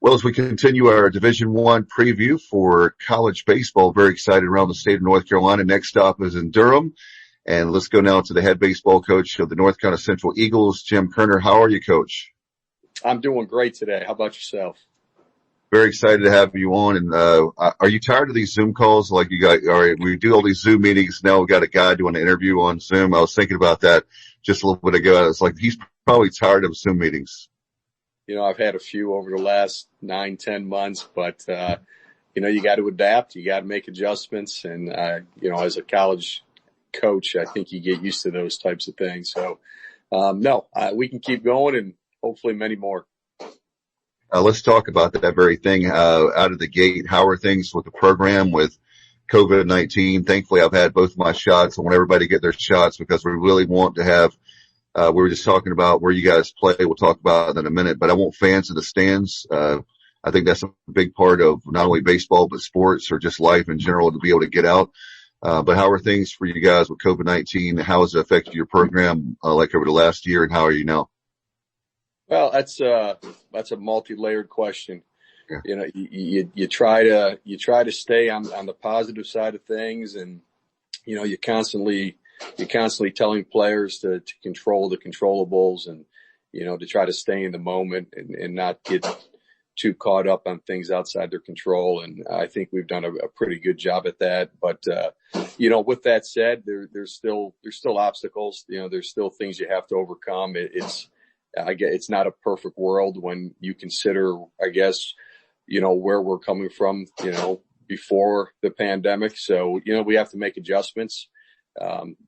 Well, as we continue our Division One preview for college baseball, very excited around the state of North Carolina. Next stop is in Durham. And let's go now to the head baseball coach of the North Carolina Central Eagles, Jim Koerner. How are you, Coach? I'm doing great today. How about yourself? Very excited to have you on. And are you tired of these Zoom calls? Like we do all these Zoom meetings. Now we've got a guy doing an interview on Zoom. I was thinking about that just a little bit ago. It's like he's probably tired of Zoom meetings. I've had a few over the last 9-10 months, but, you got to adapt. You got to make adjustments. And, as a college coach, I think you get used to those types of things. So, we can keep going and hopefully many more. Let's talk about that very thing out of the gate. How are things with the program with COVID-19? Thankfully, I've had both my shots. I want everybody to get their shots because we really want to have we were just talking about where you guys play. We'll talk about that in a minute, but I want fans in the stands. I think that's a big part of not only baseball, but sports or just life in general to be able to get out. But how are things for you guys with COVID-19? How has it affected your program, like over the last year, and how are you now? Well, that's a multi-layered question. Yeah. You try to stay on the positive side of things, and, you're constantly telling players to control the controllables and, to try to stay in the moment and not get too caught up on things outside their control. And I think we've done a pretty good job at that. But, with that said, there's still obstacles. There's still things you have to overcome. It's not a perfect world when you consider, I guess, where we're coming from, before the pandemic. So, we have to make adjustments.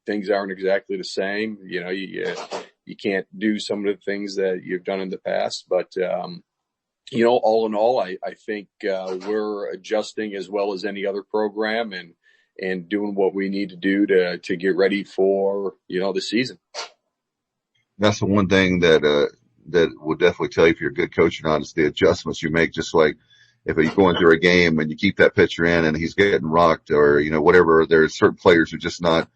Things aren't exactly the same. You can't do some of the things that you've done in the past, but, all in all, I think, we're adjusting as well as any other program and doing what we need to do to get ready for, the season. That's the one thing that will definitely tell you if you're a good coach or not is the adjustments you make. Just like if you're going through a game and you keep that pitcher in and he's getting rocked or, whatever, there's certain players who are just not,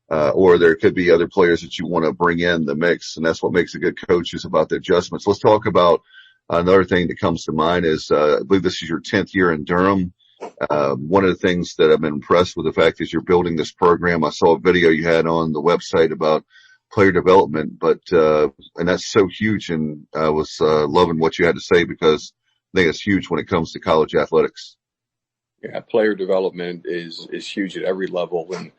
or there could be other players that you want to bring in the mix. And that's what makes a good coach is about the adjustments. Let's talk about another thing that comes to mind is, I believe this is your 10th year in Durham. One of the things that I've been impressed with the fact is you're building this program. I saw a video you had on the website about player development, but, and that's so huge. And I was, loving what you had to say because I think it's huge when it comes to college athletics. Yeah. Player development is huge at every level. And,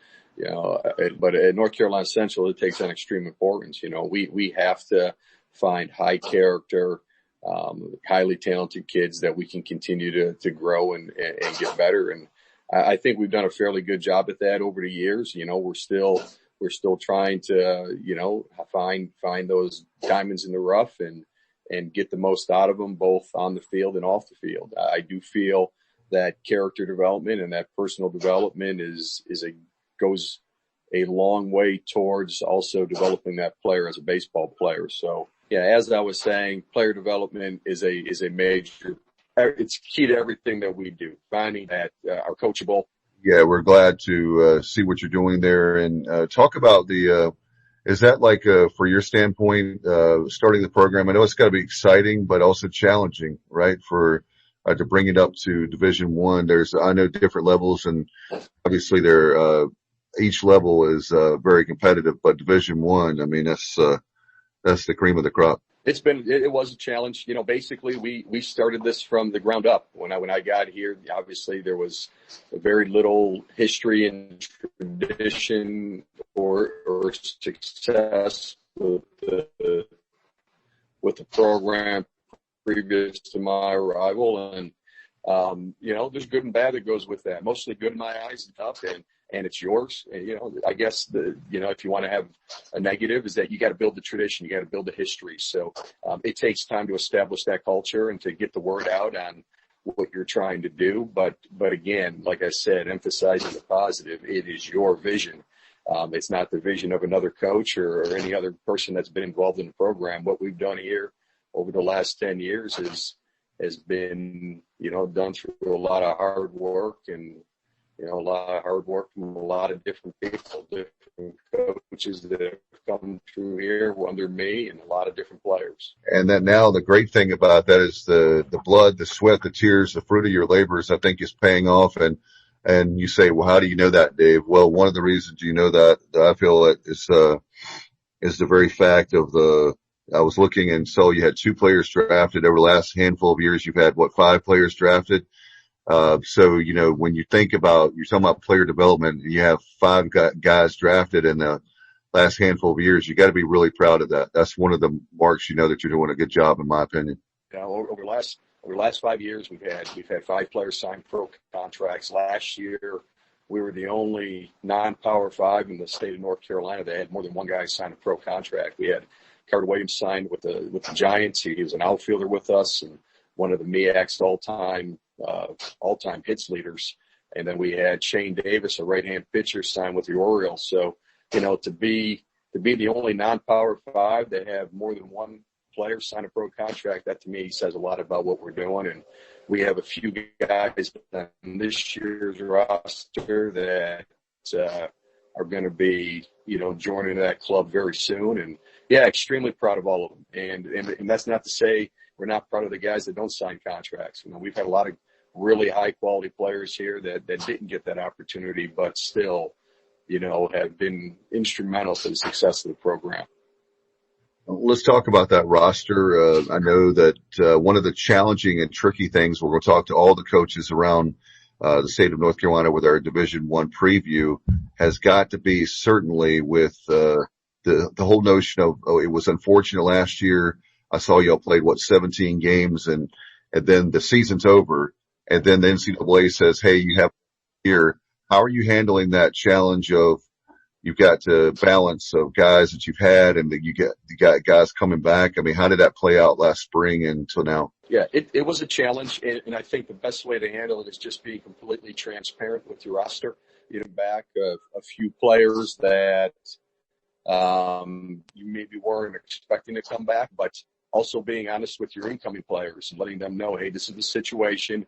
but at North Carolina Central, it takes on extreme importance. We have to find high character, highly talented kids that we can continue to grow and get better. And I think we've done a fairly good job at that over the years. We're still trying to, find those diamonds in the rough and get the most out of them, both on the field and off the field. I do feel that character development and that personal development goes a long way towards also developing that player as a baseball player. So yeah, as I was saying, player development is a major, it's key to everything that we do, finding that are coachable. Yeah, we're glad to see what you're doing there and talk about is that like for your standpoint starting the program? I know it's got to be exciting but also challenging, right? For to bring it up to Division One. I know different levels and obviously each level is very competitive, but Division One, I mean that's the cream of the crop. It was a challenge. Basically we started this from the ground up. When I got here, obviously there was very little history and tradition or success with the program previous to my arrival. And, there's good and bad that goes with that. Mostly good in my eyes and tough and it's yours. And, I guess if you want to have a negative is that you got to build the tradition, you got to build the history. So, it takes time to establish that culture and to get the word out on what you're trying to do. But again, like I said, emphasizing the positive, it is your vision. It's not the vision of another coach or any other person that's been involved in the program. What we've done here over the last 10 years has been, done through a lot of hard work and a lot of hard work from a lot of different people, different coaches that have come through here under me, and a lot of different players. And then now the great thing about that is the blood, the sweat, the tears, the fruit of your labors, I think is paying off. And you say, well, how do you know that, Dave? Well, one of the reasons you know that I feel that is the very fact of I was looking and saw you had 2 players drafted over the last handful of years. You've had, 5 players drafted? So, when you think about, you're talking about player development, and you have 5 guys drafted in the last handful of years, you got to be really proud of that. That's one of the marks, that you're doing a good job, in my opinion. Over the last 5 years, we've had 5 players sign pro contracts. Last year, we were the only non-Power 5 in the state of North Carolina that had more than one guy sign a pro contract. We had Carter Williams signed with the Giants. He was an outfielder with us and one of the MEAC's all-time hits leaders. And then we had Shane Davis, a right-hand pitcher, signed with the Orioles. So, to be the only non-Power 5 that have more than one player sign a pro contract, that to me says a lot about what we're doing. And we have a few guys on this year's roster that are going to be, joining that club very soon. And yeah, extremely proud of all of them. And that's not to say we're not proud of the guys that don't sign contracts. We've had a lot of really high quality players here that didn't get that opportunity, but still, have been instrumental to the success of the program. Let's talk about that roster. I know that one of the challenging and tricky things, we're going to talk to all the coaches around the state of North Carolina with our Division I preview, has got to be certainly with the whole notion of, it was unfortunate last year. I saw y'all played 17 games and then the season's over, and then the NCAA says, hey, you have here. How are you handling that challenge of, you've got to balance of guys that you've had and you got guys coming back? I mean, how did that play out last spring until now? Yeah, it was a challenge, and I think the best way to handle it is just being completely transparent with your roster. Back a few players that you maybe weren't expecting to come back, but also being honest with your incoming players and letting them know, hey, this is the situation.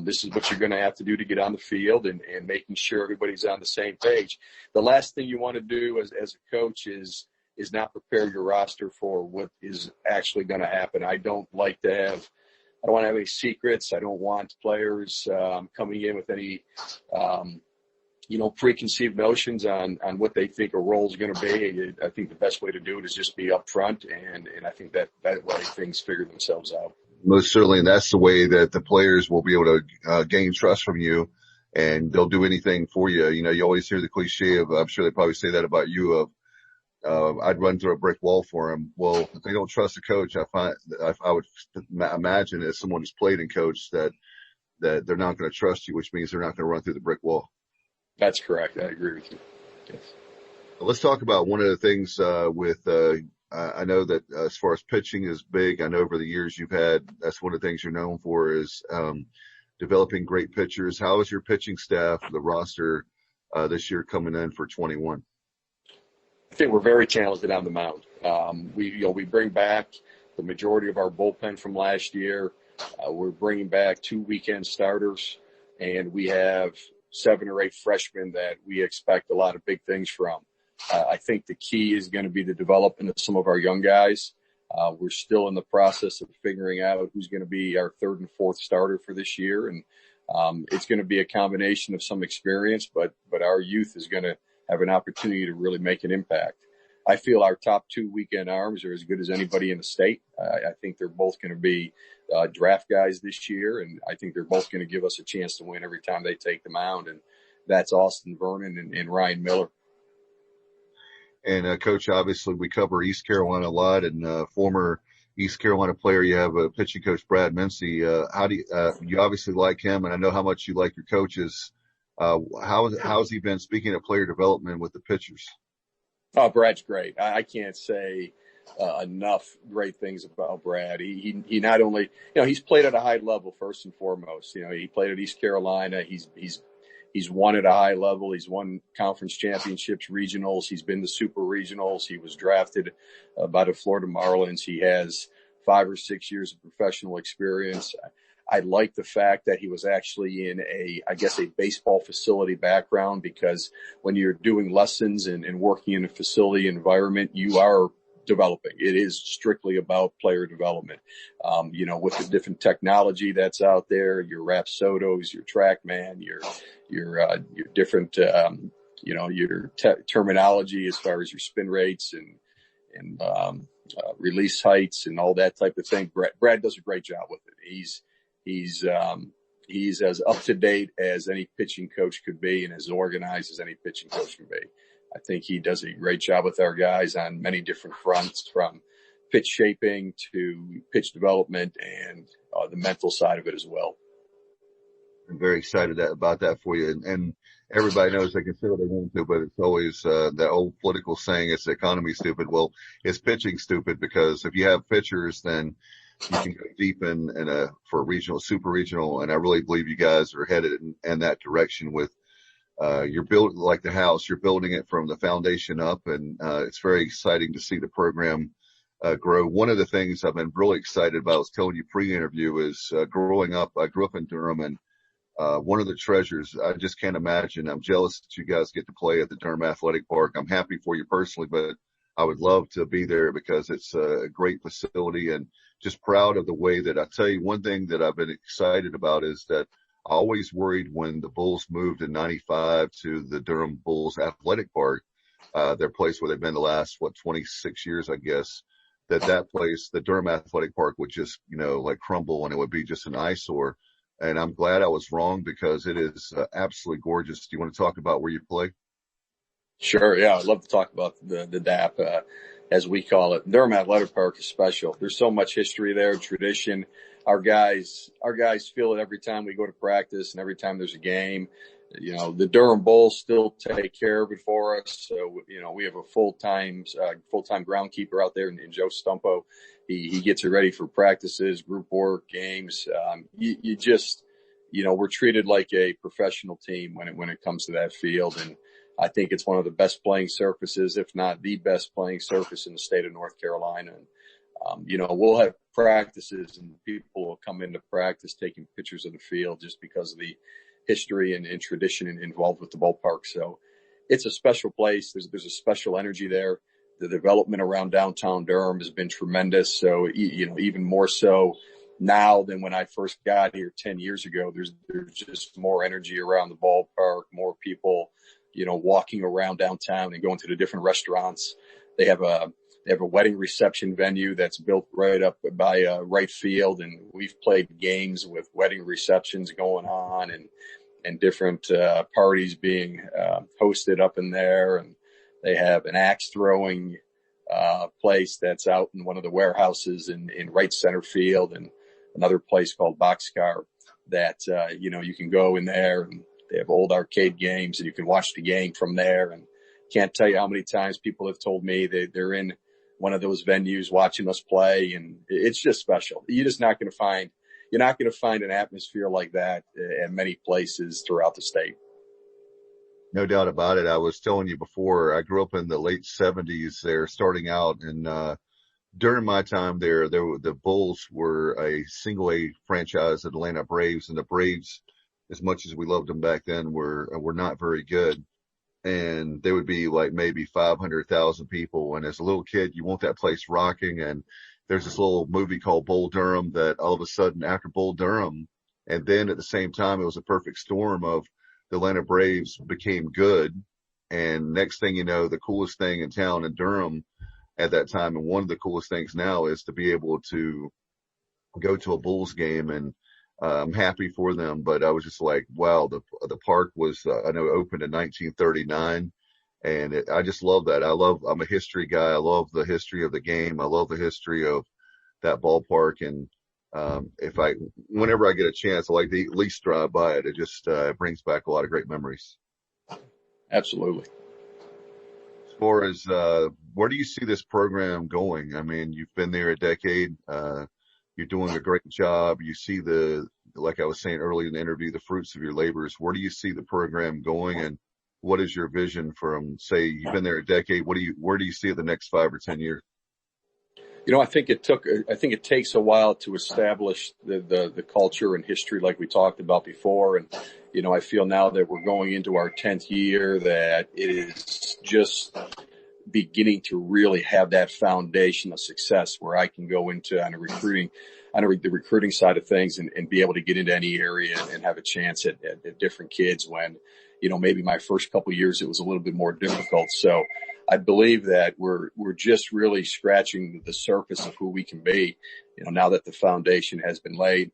This is what you're going to have to do to get on the field, and making sure everybody's on the same page. The last thing you want to do as a coach is not prepare your roster for what is actually going to happen. I don't want to have any secrets. I don't want players coming in with any preconceived notions on what they think a role is going to be. I think the best way to do it is just be upfront, and I think that way things figure themselves out. Most certainly, and that's the way that the players will be able to gain trust from you, and they'll do anything for you. You always hear the cliche of, I'm sure they probably say that about you, of I'd run through a brick wall for them. Well, if they don't trust the coach, I would imagine as someone who's played and coached that they're not going to trust you, which means they're not going to run through the brick wall. That's correct. I agree with you. Yes. Let's talk about one of the things I know that as far as pitching is big. I know over the years that's one of the things you're known for is developing great pitchers. How is your pitching staff, the roster this year coming in for 21? I think we're very talented on the mound. We bring back the majority of our bullpen from last year. We're bringing back 2 weekend starters, and we have 7 or 8 freshmen that we expect a lot of big things from. I think the key is going to be the development of some of our young guys. We're still in the process of figuring out who's going to be our 3rd and 4th starter for this year. And it's going to be a combination of some experience, but our youth is going to have an opportunity to really make an impact. I feel our top 2 weekend arms are as good as anybody in the state. I think they're both going to be draft guys this year, and I think they're both going to give us a chance to win every time they take the mound. And that's Austin Vernon and Ryan Miller. And Coach, obviously we cover East Carolina a lot, and former East Carolina player, you have a pitching coach, Brad Mincy. How do you obviously like him, and I know how much you like your coaches. How's he been, speaking of player development with the pitchers? Oh, Brad's great. I can't say enough great things about Brad. He not only, he's played at a high level first and foremost. He played at East Carolina. He's won at a high level. He's won conference championships, regionals. He's been to super regionals. He was drafted by the Florida Marlins. He has 5 or 6 years of professional experience. I like the fact that he was actually in I guess, a baseball facility background, because when you're doing lessons and working in a facility environment, you are developing. It is strictly about player development. With the different technology that's out there, your Rapsodos, your TrackMan, your different, your terminology as far as your spin rates and release heights and all that type of thing. Brad does a great job with it. He's as up to date as any pitching coach could be, and as organized as any pitching coach can be. I think he does a great job with our guys on many different fronts, from pitch shaping to pitch development and the mental side of it as well. I'm very excited about that for you. And everybody knows they can say what they want to, but it's always that old political saying, it's the economy stupid. Well, it's pitching stupid, because if you have pitchers, then you can go deep for regional, super regional. And I really believe you guys are headed in that direction with, you're building like the house, you're building it from the foundation up. And, it's very exciting to see the program, grow. One of the things I've been really excited about, I was telling you pre-interview, is, growing up, I grew up in Durham, and one of the treasures, I just can't imagine. I'm jealous that you guys get to play at the Durham Athletic Park. I'm happy for you personally, but I would love to be there because it's a great facility, and just proud of the way that I tell you. One thing that I've been excited about is that I always worried when the Bulls moved in '95 to the Durham Bulls Athletic Park, their place where they've been the last, 26 years, I guess, that place, the Durham Athletic Park, would just, like crumble, and it would be just an eyesore. And I'm glad I was wrong, because it is absolutely gorgeous. Do you want to talk about where you play? Sure. Yeah. I'd love to talk about the DAP, as we call it. Durham Athletic Park is special. There's so much history there, tradition. Our guys feel it every time we go to practice and every time there's a game. The Durham Bulls still take care of it for us. So, we have a full-time groundkeeper out there in Joe Stumpo. He gets it ready for practices, group work, games. We're treated like a professional team when it comes to that field. And I think it's one of the best playing surfaces, if not the best playing surface in the state of North Carolina. And, we'll have practices and people will come into practice taking pictures of the field just because of the history and tradition involved with the ballpark. So it's a special place. There's a special energy there. The development around downtown Durham has been tremendous. So, even more so now than when I first got here 10 years ago. There's just more energy around the ballpark, more people, walking around downtown and going to the different restaurants. They have a wedding reception venue that's built right up by right field, and we've played games with wedding receptions going on and different parties being hosted up in there. And they have an axe throwing place that's out in one of the warehouses in right center field, and another place called Boxcar that you can go in there, and they have old arcade games and you can watch the game from there. And can't tell you how many times people have told me they're in one of those venues watching us play, and it's just special. You're not going to find an atmosphere like that at many places throughout the state. No doubt about it. I was telling you before, I grew up in the late '70s there, starting out, and during my time there, the Bulls were a single A franchise, Atlanta Braves, and the Braves, as much as we loved them back then, were not very good. And there would be like maybe 500,000 people. And as a little kid, you want that place rocking. And there's this little movie called Bull Durham that all of a sudden, after Bull Durham, and then at the same time, it was a perfect storm of the Atlanta Braves became good. And next thing you know, the coolest thing in town in Durham at that time, and one of the coolest things now, is to be able to go to a Bulls game. And I'm happy for them, but I was just like, wow, the park was, I know, opened in 1939, and I just love that. I'm a history guy. I love the history of the game. I love the history of that ballpark. And whenever I get a chance, I like to at least drive by it. It just brings back a lot of great memories. Absolutely. As far as where do you see this program going? I mean, you've been there a decade. You're doing a great job. You see like I was saying earlier in the interview, the fruits of your labors. Where do you see the program going, and what is your vision from, say, you've been there a decade? Where do you see it the next 5 or 10 years? I think it takes a while to establish the culture and history like we talked about before. And, I feel now that we're going into our 10th year that it is just beginning to really have that foundation of success where I can go into on the recruiting side of things and be able to get into any area and have a chance at different kids when, maybe my first couple of years, it was a little bit more difficult. So I believe that we're just really scratching the surface of who we can be, now that the foundation has been laid.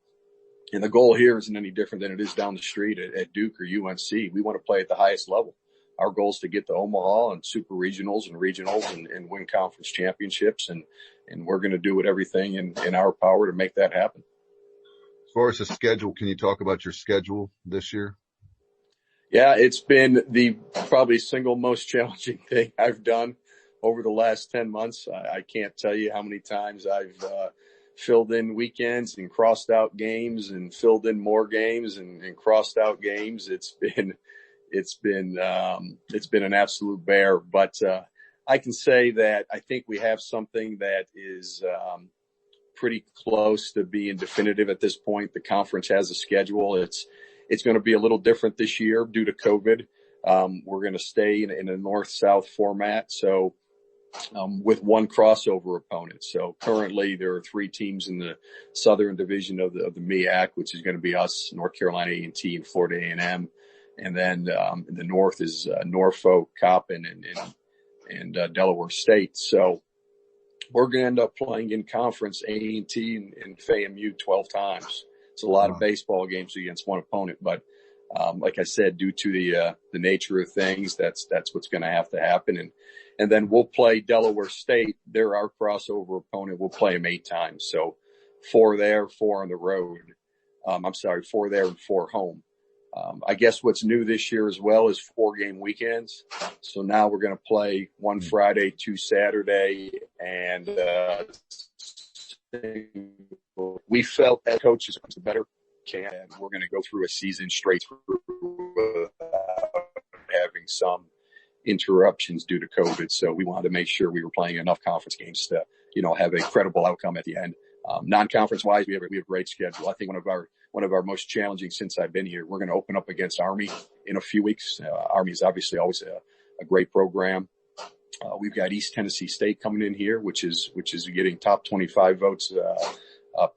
And the goal here isn't any different than it is down the street at Duke or UNC. We want to play at the highest level. Our goal is to get to Omaha and super regionals and win conference championships. And we're going to do everything in our power to make that happen. As far as the schedule, can you talk about your schedule this year? Yeah, it's been the probably single most challenging thing I've done over the last 10 months. I can't tell you how many times I've filled in weekends and crossed out games and filled in more games and crossed out games. It's been an absolute bear, but I can say that I think we have something that is pretty close to being definitive at this point. The conference has a schedule. It's going to be a little different this year due to COVID. We're going to stay in a north-south format, so with one crossover opponent. So currently there are 3 teams in the southern division of the MEAC, which is going to be us, North Carolina A&T, and Florida A&M. And then in the north is Norfolk, Coppin, and Delaware State. So we're going to end up playing in conference A&T and FAMU 12 times. It's a lot of baseball games against one opponent, but like I said, due to the nature of things, that's what's going to have to happen. And then we'll play Delaware State. They're our crossover opponent. We'll play them 8 times. So 4 there, 4 on the road. 4 there and 4 home. I guess what's new this year as well is 4-game weekends. So now we're going to play 1 Friday, 2 Saturday, and we felt as coaches the better can. We're going to go through a season straight through without having some interruptions due to COVID. So we wanted to make sure we were playing enough conference games to, have a credible outcome at the end. Non-conference wise, we have a great schedule. I think one of our most challenging since I've been here. We're going to open up against Army in a few weeks. Army is obviously always a great program. We've got East Tennessee State coming in here, which is getting top 25 votes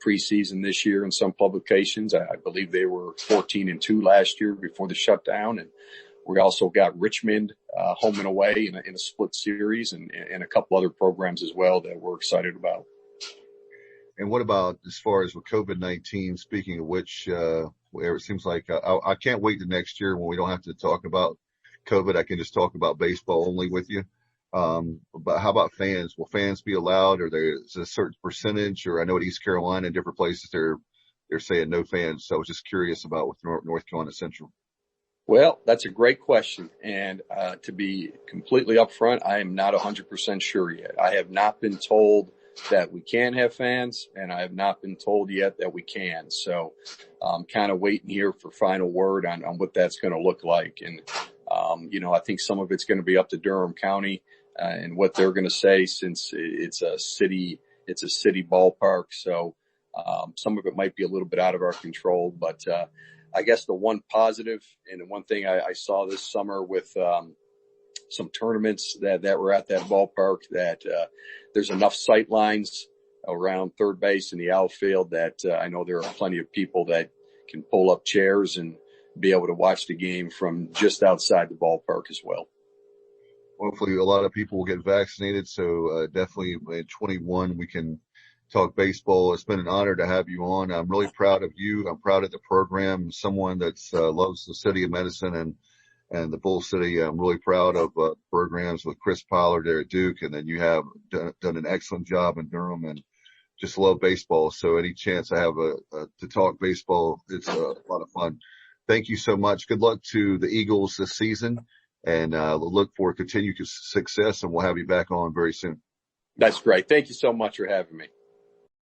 preseason this year in some publications. I believe they were 14-2 last year before the shutdown. And we also got Richmond home and away in a split series and a couple other programs as well that we're excited about. And what about as far as with COVID-19, speaking of which, where it seems like I can't wait to next year when we don't have to talk about COVID. I can just talk about baseball only with you. But how about fans? Will fans be allowed, or there's a certain percentage? Or I know at East Carolina and different places they're saying no fans. So I was just curious about with North Carolina Central. Well, that's a great question. And to be completely upfront, I am not 100% sure yet. I have not been told that we can have fans, and I have not been told yet that we can. So I'm kind of waiting here for final word on what that's going to look like. And, I think some of it's going to be up to Durham County and what they're going to say, since it's a city ballpark. So some of it might be a little bit out of our control, but I guess the one positive and the one thing I saw this summer with some tournaments that were at that ballpark, that there's enough sight lines around third base in the outfield that I know there are plenty of people that can pull up chairs and be able to watch the game from just outside the ballpark as well. Hopefully a lot of people will get vaccinated. So definitely in 21 we can talk baseball. It's been an honor to have you on. I'm really proud of you. I'm proud of the program. Someone that's loves the city of Medicine and the Bull City. I'm really proud of programs with Chris Pollard there at Duke, and then you have done an excellent job in Durham, and just love baseball. So any chance I have to talk baseball, it's a lot of fun. Thank you so much. Good luck to the Eagles this season, and look for continued success, and we'll have you back on very soon. That's great. Thank you so much for having me.